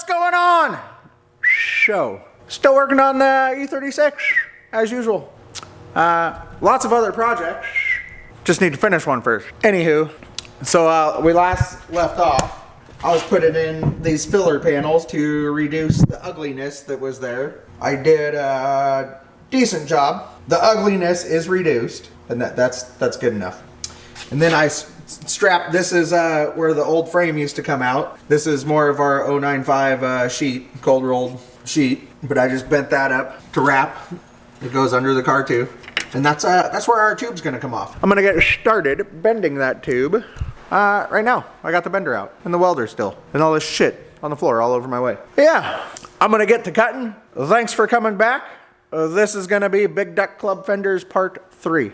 going on? Show. Still working on the E36, as usual. Lots of other projects. Just need to finish one first. Anywho, so we last left off. I was putting in these filler panels to reduce the ugliness that was there. I did a decent job. The ugliness is reduced, and that's good enough. And then I strapped, this is where the old frame used to come out. This is more of our 095 sheet, cold rolled sheet, but I just bent that up to wrap. It goes under the car too. And that's where our tube's gonna come off. I'm gonna get started bending that tube right now. I got the bender out and the welder still and all this shit on the floor all over my way. Yeah, I'm gonna get to cutting. Thanks for coming back. This is gonna be Big Duck Club Fenders part 3,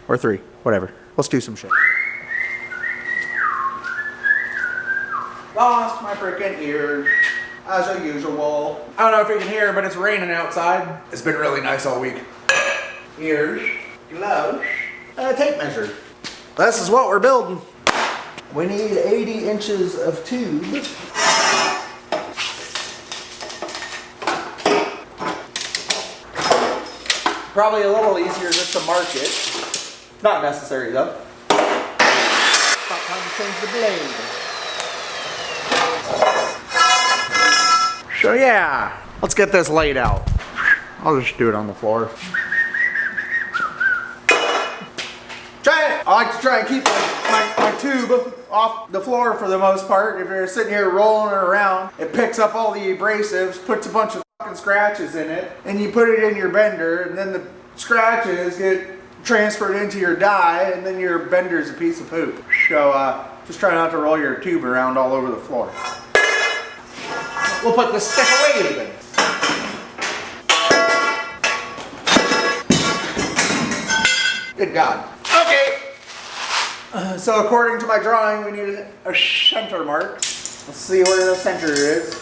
whatever. Let's do some shit. Lost my freaking ears, as usual. I don't know if you can hear, but it's raining outside. It's been really nice all week. Ears, gloves, and a tape measure. This is what we're building. We need 80 inches of tube. Probably a little easier just to mark it. Not necessary though. About time to change the blade. So yeah, let's get this laid out. I'll just do it on the floor. I like to try and keep my tube off the floor for the most part. If you're sitting here rolling it around, it picks up all the abrasives, puts a bunch of fucking scratches in it, and you put it in your bender, and then the scratches get transferred into your die, and then your bender's a piece of poop. So just try not to roll your tube around all over the floor. We'll put this stick away even. Good God. Okay. So according to my drawing, we need a center mark. Let's see where the center is.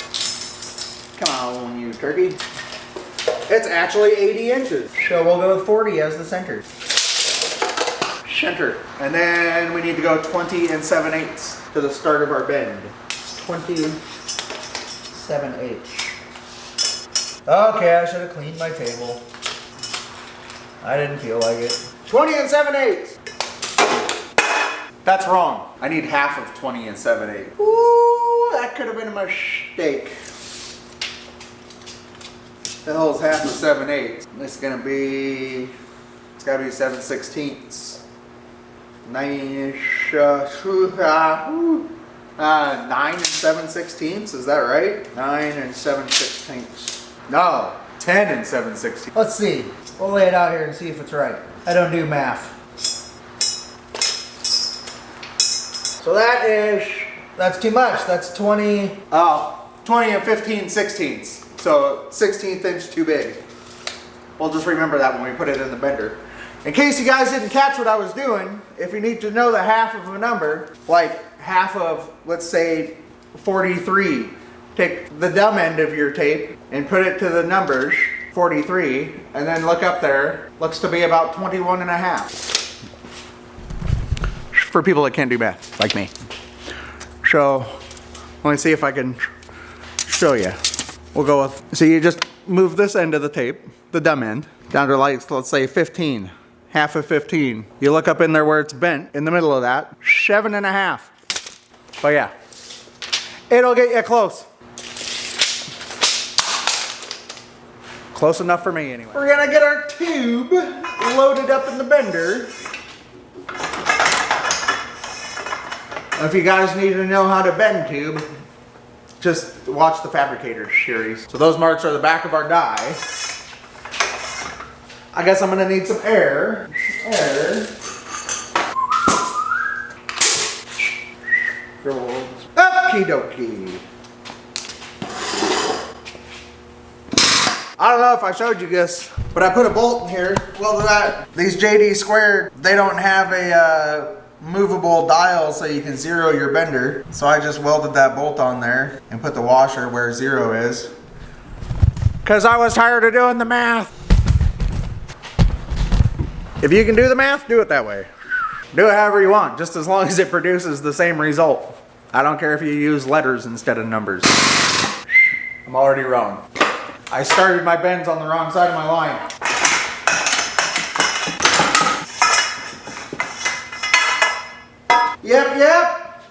Come on, you turkey. It's actually 80 inches. So we'll go with 40 as the center. Center. And then we need to go 20 7/8 to the start of our bend. 20 7/8. Okay, I should have cleaned my table. I didn't feel like it. 20 7/8. That's wrong. I need half of 20 7/8. Ooh, that could have been a mistake. The hell is half of 7/8? It's gonna be, it's gotta be 7/16. 9 7/16. Is that right? 9 7/16. No, 10 7/16. Let's see. We'll lay it out here and see if it's right. I don't do math. So that's too much. That's 20. Oh, 20 15/16. So 16th inch too big. We'll just remember that when we put it in the bender. In case you guys didn't catch what I was doing, if you need to know the half of a number, like half of, let's say, 43, take the dumb end of your tape and put it to the numbers, 43, and then look up there. Looks to be about 21 and a half. For people that can't do math, like me. So, let me see if I can show you. We'll go with, so you just move this end of the tape, the dumb end, down to like, let's say 15. Half of 15. You look up in there where it's bent, in the middle of that, 7 and a half. But yeah, it'll get you close. Close enough for me anyway. We're gonna get our tube loaded up in the bender. If you guys need to know how to bend tube, just watch the Fabricator series. So those marks are the back of our die. I guess I'm gonna need some air. Okie dokie. I don't know if I showed you this, but I put a bolt in here. Well, these JD Square, they don't have a movable dial so you can zero your bender. So I just welded that bolt on there and put the washer where 0 is. Cause I was tired of doing the math. If you can do the math, do it that way. Do it however you want, just as long as it produces the same result. I don't care if you use letters instead of numbers. I'm already wrong. I started my bends on the wrong side of my line. Yep.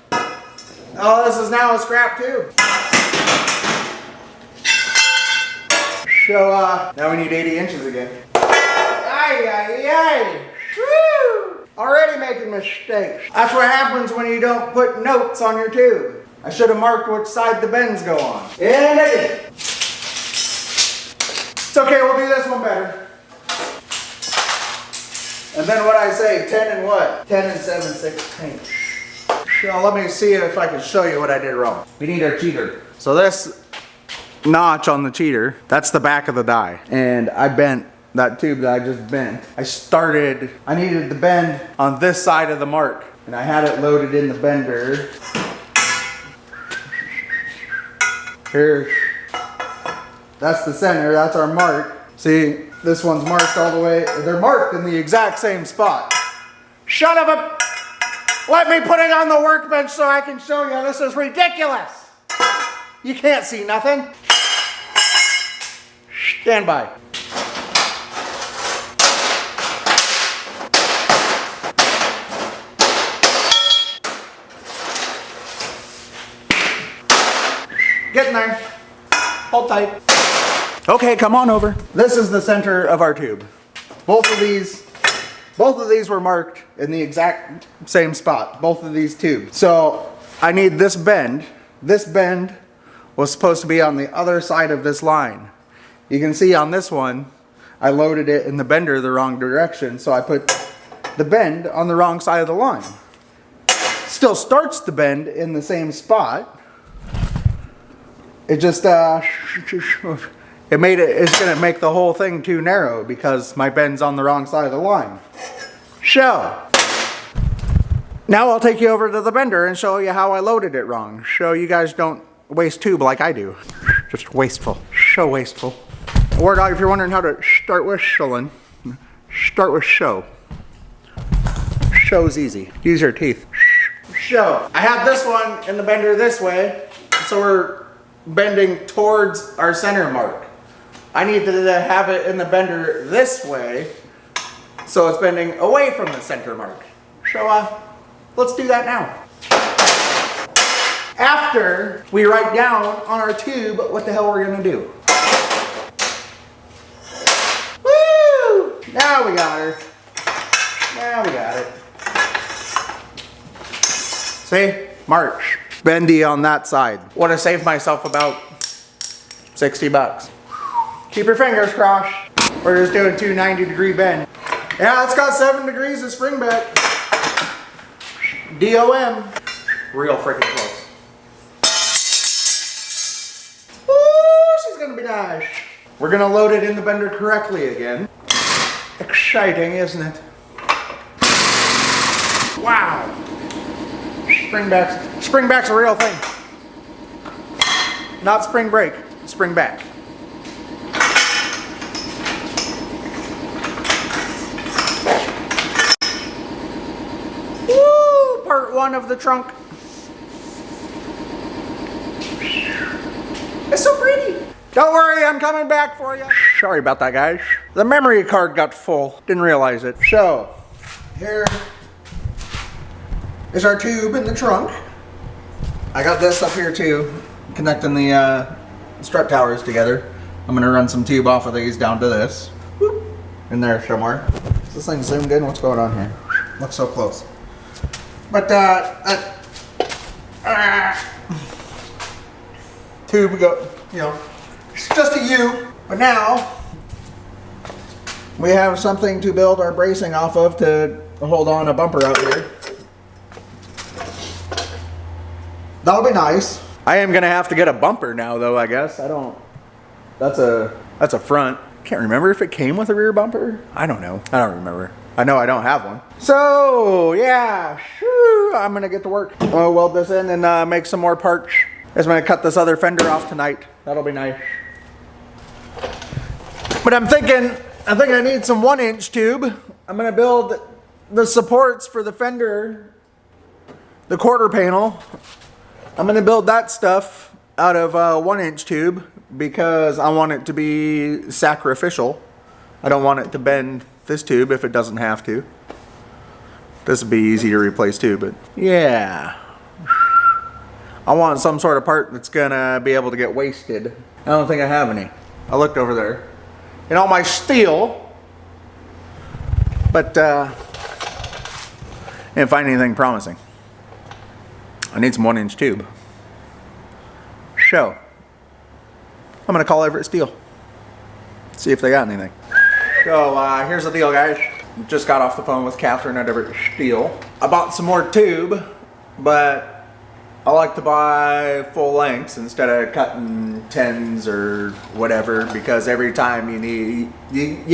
Oh, this is now a scrap tube. So, now we need 80 inches again. Ay. Woo! Already making mistakes. That's what happens when you don't put notes on your tube. I should have marked which side the bends go on. And I did. It's okay, we'll do this one better. And then what I say, 10 and what? 10 and 7/16. So let me see if I can show you what I did wrong. We need our cheater. So this notch on the cheater, that's the back of the die. And I bent that tube that I just bent. I needed the bend on this side of the mark. And I had it loaded in the bender. Here, that's the center, that's our mark. See, this one's marked all the way, they're marked in the exact same spot. Son of a, let me put it on the workbench so I can show you, this is ridiculous. You can't see nothing. Stand by. Get in there. Hold tight. Okay, come on over. This is the center of our tube. Both of these were marked in the exact same spot. Both of these tubes. So I need this bend. This bend was supposed to be on the other side of this line. You can see on this one, I loaded it in the bender the wrong direction, so I put the bend on the wrong side of the line. Still starts the bend in the same spot. It just, it's gonna make the whole thing too narrow because my bend's on the wrong side of the line. So, now I'll take you over to the bender and show you how I loaded it wrong. So you guys don't waste tube like I do. Just wasteful, so wasteful. Or if you're wondering how to start whistling, start with show. Show's easy. Use your teeth. Show. I have this one in the bender this way, so we're bending towards our center mark. I need to have it in the bender this way, so it's bending away from the center mark. So let's do that now. After we write down on our tube what the hell we're gonna do. Woo! Now we got her. Now we got it. See? March. Bendy on that side. Would have saved myself about 60 bucks. Keep your fingers crossed. We're just doing two 90-degree bend. Yeah, it's got 7 degrees of spring back. DOM. Real freaking close. Ooh, she's gonna be nice. We're gonna load it in the bender correctly again. Exciting, isn't it? Wow. Springback's a real thing. Not spring break, spring back. Woo! Part 1 of the trunk. It's so pretty. Don't worry, I'm coming back for you. Sorry about that, guys. The memory card got full. Didn't realize it. So, here is our tube in the trunk. I got this up here too, connecting the strut towers together. I'm gonna run some tube off of these down to this. Whoop, in there somewhere. Is this thing zoomed in? What's going on here? Looks so close. But tube go, it's just a U. But now we have something to build our bracing off of to hold on a bumper out here. That'll be nice. I am gonna have to get a bumper now though, I guess. That's a front. Can't remember if it came with a rear bumper. I don't know. I don't remember. I know I don't have one. So yeah, I'm gonna get to work. I'll weld this in and make some more parts. I'm gonna cut this other fender off tonight. That'll be nice. But I'm thinking I need some 1-inch tube. I'm gonna build the supports for the fender, the quarter panel. I'm gonna build that stuff out of a 1-inch tube because I want it to be sacrificial. I don't want it to bend this tube if it doesn't have to. This would be easy to replace too, but yeah. I want some sort of part that's gonna be able to get wasted. I don't think I have any. I looked over there in all my steel, but didn't find anything promising. I need some 1-inch tube. So I'm gonna call Everett Steel, see if they got anything. So here's the deal, guys. Just got off the phone with Catherine at Everett Steel. I bought some more tube, but I like to buy full lengths instead of cutting 10s or whatever, because every time you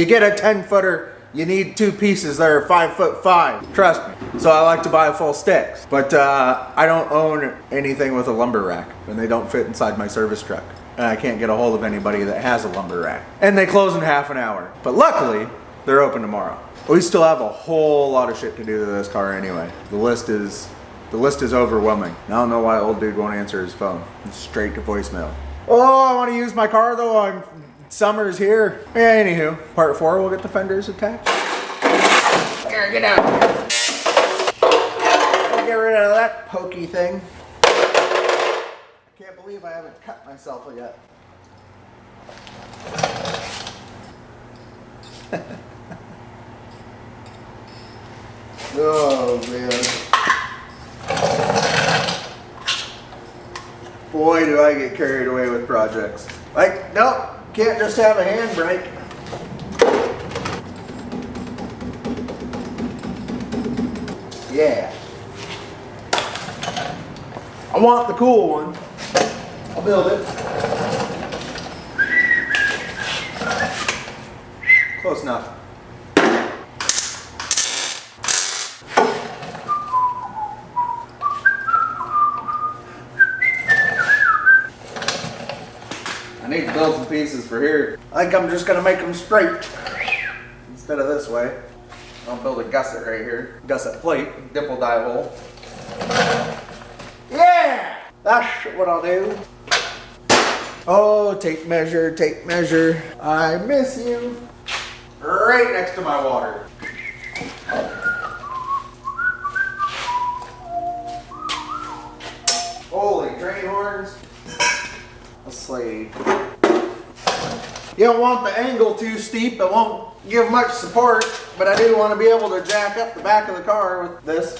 get a 10-footer, you need 2 pieces that are 5'5". Trust me. So I like to buy full sticks, but I don't own anything with a lumber rack, and they don't fit inside my service truck. And I can't get a hold of anybody that has a lumber rack. And they close in half an hour. But luckily, they're open tomorrow. We still have a whole lot of shit to do to this car anyway. The list is overwhelming. I don't know why old dude won't answer his phone. It's straight to voicemail. Oh, I want to use my car though. Summer's here. Yeah, anywho, part 4, we'll get the fenders attached. Here, get out. Get rid of that pokey thing. I can't believe I haven't cut myself yet. Oh man. Boy, do I get carried away with projects. Like, nope, can't just have a handbrake. Yeah. I want the cool one. I'll build it. Close enough. I need to build some pieces for here. I think I'm just gonna make them straight instead of this way. I'll build a gusset right here. Gusset plate, dimple die hole. Yeah! That's what I'll do. Oh, tape measure, tape measure. I miss you. Right next to my water. Holy train horns. A slate. You don't want the angle too steep, it won't give much support, but I do want to be able to jack up the back of the car with this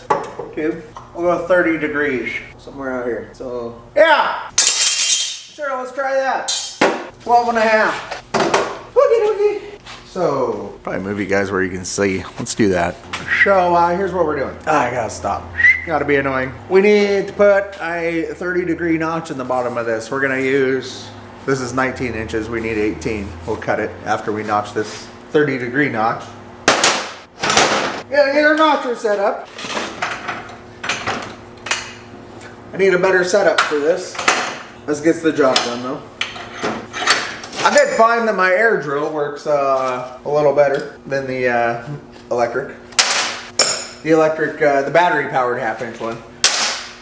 tube. We'll go 30 degrees, somewhere out here. So, yeah! Sure, let's try that. 12 and a half. Woogie doogie. So, probably move you guys where you can see. Let's do that. So, here's what we're doing. I gotta stop. Gotta be annoying. We need to put a 30-degree notch in the bottom of this. We're gonna use, this is 19 inches, we need 18. We'll cut it after we notch this 30-degree notch. Gotta get our notcher set up. I need a better setup for this. This gets the job done though. I did find that my air drill works a little better than the electric. The battery powered 1/2-inch one.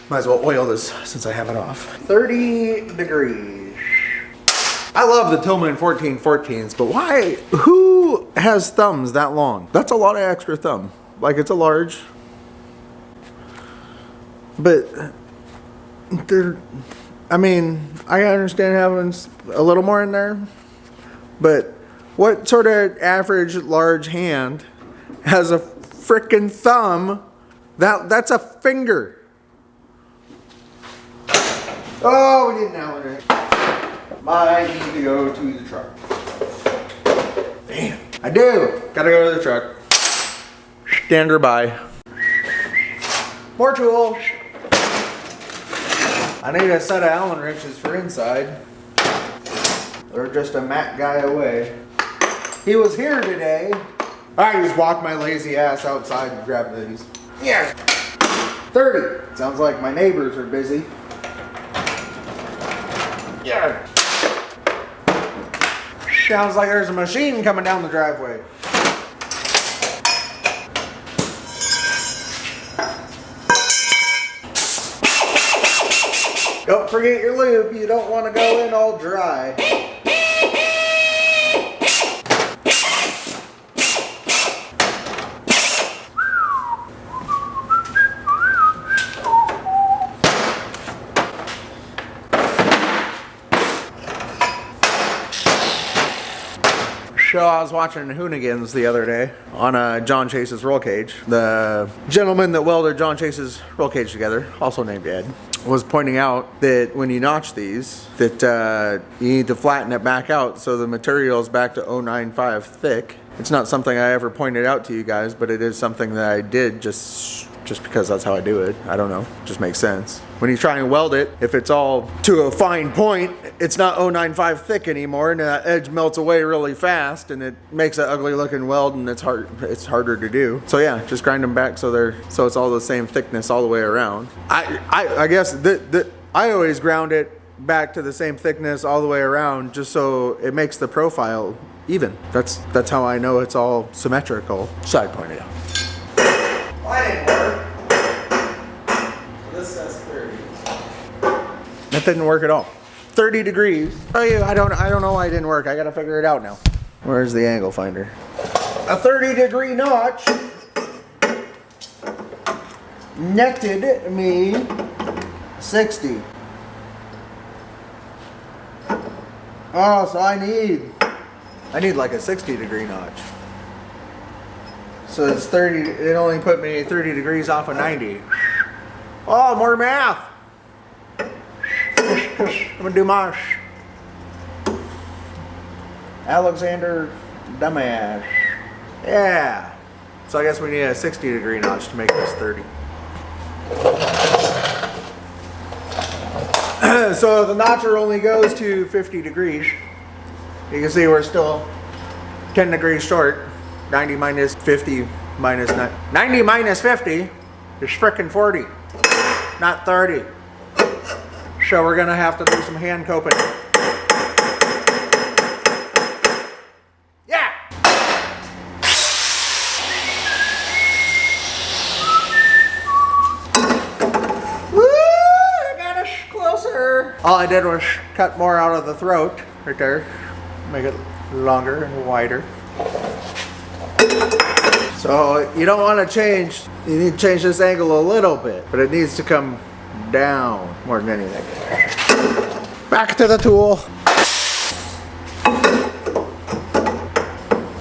Might as well oil this since I have it off. 30 degrees. I love the Tillman 1414s, but why? Who has thumbs that long? That's a lot of extra thumb. Like, it's a large. But they're, I mean, I understand having a little more in there, but what sort of average large hand has a frickin' thumb? That's a finger. Oh, we need an Allen wrench. I need to go to the truck. Damn. I do. Gotta go to the truck. Stand her by. More tools. I need a set of Allen wrenches for inside. They're just a Mac guy away. He was here today. I just walked my lazy ass outside and grabbed these. Yeah. 30. Sounds like my neighbors are busy. Yeah. Sounds like there's a machine coming down the driveway. Oh, forget your lube. You don't want to go in all dry. So I was watching Hoonigans the other day on John Chase's roll cage. The gentleman that welded John Chase's roll cage together, also named Ed, was pointing out that when you notch these, that you need to flatten it back out so the material is back to 0.95 thick. It's not something I ever pointed out to you guys, but it is something that I did just because that's how I do it. I don't know, just makes sense. When you try and weld it, if it's all to a fine point, it's not 0.95 thick anymore, and that edge melts away really fast, and it makes an ugly looking weld, and it's harder to do. So yeah, just grind them back so it's all the same thickness all the way around. I guess I always ground it back to the same thickness all the way around, just so it makes the profile even. That's how I know it's all symmetrical. So I pointed out. That didn't work. This says 30. That didn't work at all. 30 degrees. Oh yeah, I don't know why it didn't work. I gotta figure it out now. Where's the angle finder? A 30-degree notch netted me 60. Oh, so I need like a 60-degree notch. So it's 30, it only put me 30 degrees off of 90. Oh, more math. I'm gonna do mosh. Alexander Dumbass. Yeah. So I guess we need a 60-degree notch to make this 30. So the notcher only goes to 50 degrees. You can see we're still 10 degrees short. 90 minus 50 minus 90 minus 50 is frickin' 40, not 30. So we're gonna have to do some hand coping. Yeah! Woo! I got us closer. All I did was cut more out of the throat right there, make it longer and wider. So you don't want to change, you need to change this angle a little bit, but it needs to come down more than anything. Back to the tool.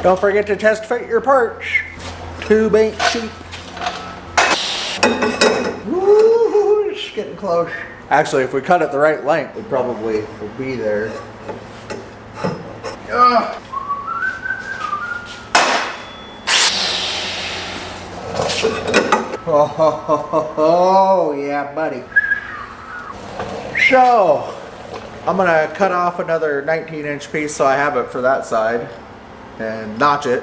Don't forget to test fit your parts. Tube ain't cheap. Woo, it's getting close. Actually, if we cut it the right length, it probably will be there. Ugh. Oh, yeah, buddy. So, I'm gonna cut off another 19-inch piece so I have it for that side and notch it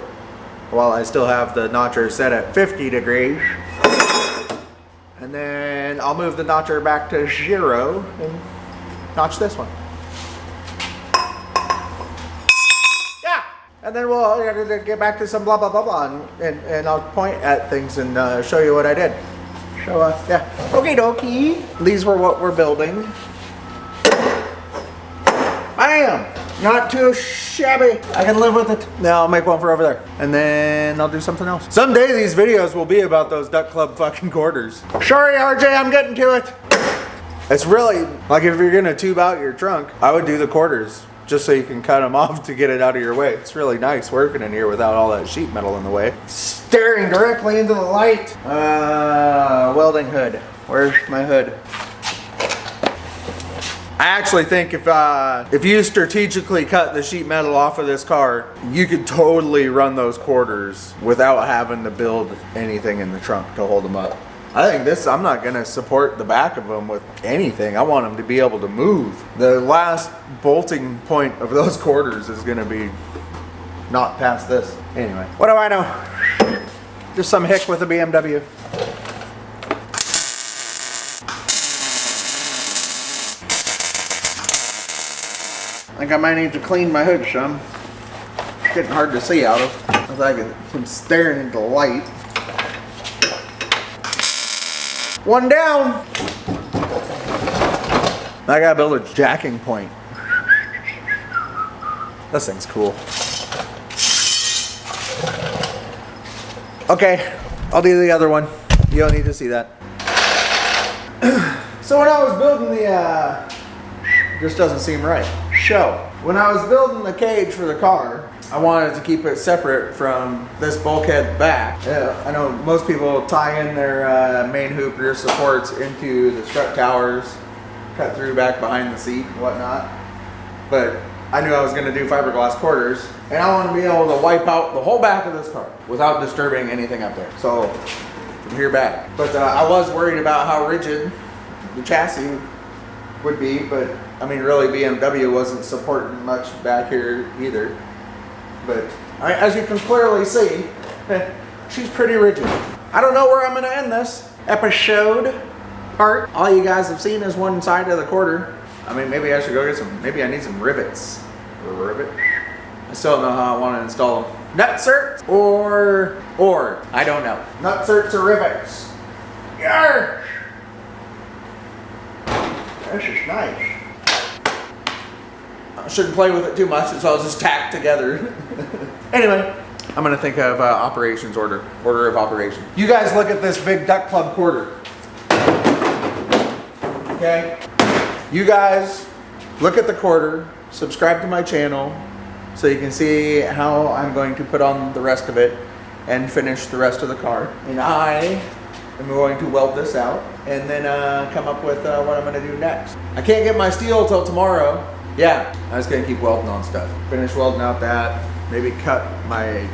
while I still have the notcher set at 50 degrees. And then I'll move the notcher back to 0 and notch this one. And then we'll get back to some blah blah blah blah, and I'll point at things and show you what I did. So yeah, okie dokie. These were what we're building. Bam! Not too shabby. I can live with it. Now I'll make one for over there, and then I'll do something else. Someday these videos will be about those Duck Club fucking quarters. Sorry, RJ, I'm getting to it. It's really like if you're gonna tube out your trunk, I would do the quarters. Just so you can cut them off to get it out of your way. It's really nice working in here without all that sheet metal in the way. Staring directly into the light. Welding hood. Where's my hood? I actually think if you strategically cut the sheet metal off of this car, you could totally run those quarters without having to build anything in the trunk to hold them up. I think I'm not gonna support the back of them with anything. I want them to be able to move. The last bolting point of those quarters is gonna be not past this. Anyway, what do I know? Just some hick with a BMW. I think I might need to clean my hood some. It's getting hard to see out of. It's like I'm staring into the light. One down. I gotta build a jacking point. This thing's cool. Okay, I'll do the other one. You don't need to see that. So when I was building the, this doesn't seem right. When I was building the cage for the car, I wanted to keep it separate from this bulkhead back. I know most people tie in their main hoop rear supports into the strut towers, cut through back behind the seat and whatnot. But I knew I was gonna do fiberglass quarters, and I want to be able to wipe out the whole back of this car without disturbing anything up there. So from here back. But I was worried about how rigid the chassis would be, but I mean really BMW wasn't supporting much back here either. But as you can clearly see, she's pretty rigid. I don't know where I'm gonna end this episode part. All you guys have seen is one side of the quarter. I mean, maybe I should go get some, maybe I need some rivets. I still don't know how I want to install them. Nutserts or I don't know. Nutserts or rivets. Yarr! This is nice. I shouldn't play with it too much, it's all just tacked together. Anyway, I'm gonna think of operations order of operation. You guys look at this Big Duck Club quarter. Okay? You guys look at the quarter, subscribe to my channel so you can see how I'm going to put on the rest of it and finish the rest of the car. And I am going to weld this out and then come up with what I'm gonna do next. I can't get my steel till tomorrow. Yeah, I was gonna keep welding on stuff. Finish welding out that, maybe cut my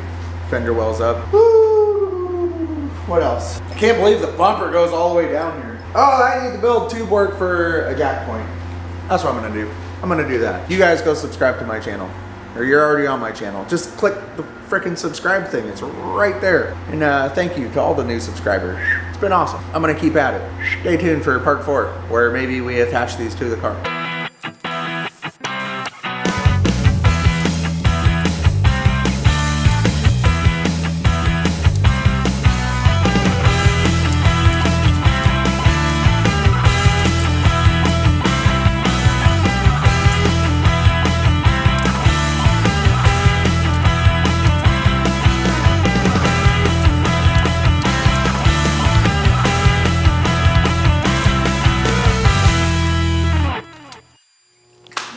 fender wells up. Woo! What else? I can't believe the bumper goes all the way down here. Oh, I need to build tube work for a jack point. That's what I'm gonna do. I'm gonna do that. You guys go subscribe to my channel. Or you're already on my channel. Just click the frickin' subscribe thing. It's right there. And thank you to all the new subscribers. It's been awesome. I'm gonna keep at it. Stay tuned for part 4, where maybe we attach these to the car.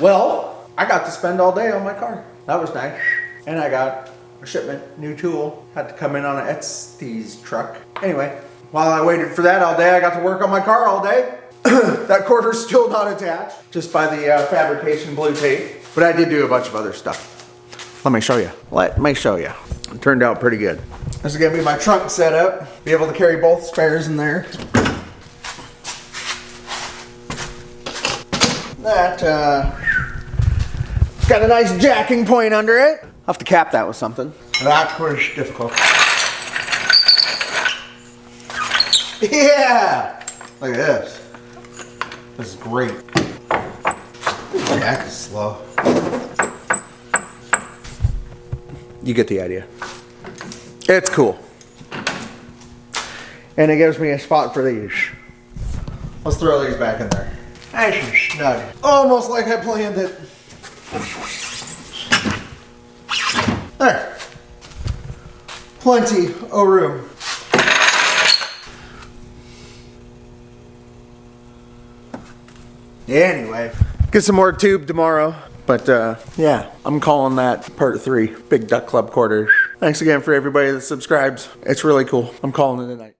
Well, I got to spend all day on my car. That was nice. And I got a shipment, new tool. Had to come in on an Etsy's truck. Anyway, while I waited for that all day, I got to work on my car all day. That quarter's still not attached, just by the fabrication blue tape. But I did do a bunch of other stuff. Let me show you. It turned out pretty good. This is gonna be my trunk setup. Be able to carry both spares in there. That got a nice jacking point under it. I'll have to cap that with something. That's where it's difficult. Yeah! Look at this. This is great. This jack is slow. You get the idea. It's cool. And it gives me a spot for these. Let's throw these back in there. Nice and snug. Almost like I planned it. There. Plenty of room. Anyway, get some more tube tomorrow. But yeah, I'm calling that part 3, Big Duck Club quarters. Thanks again for everybody that subscribes. It's really cool. I'm calling it a night.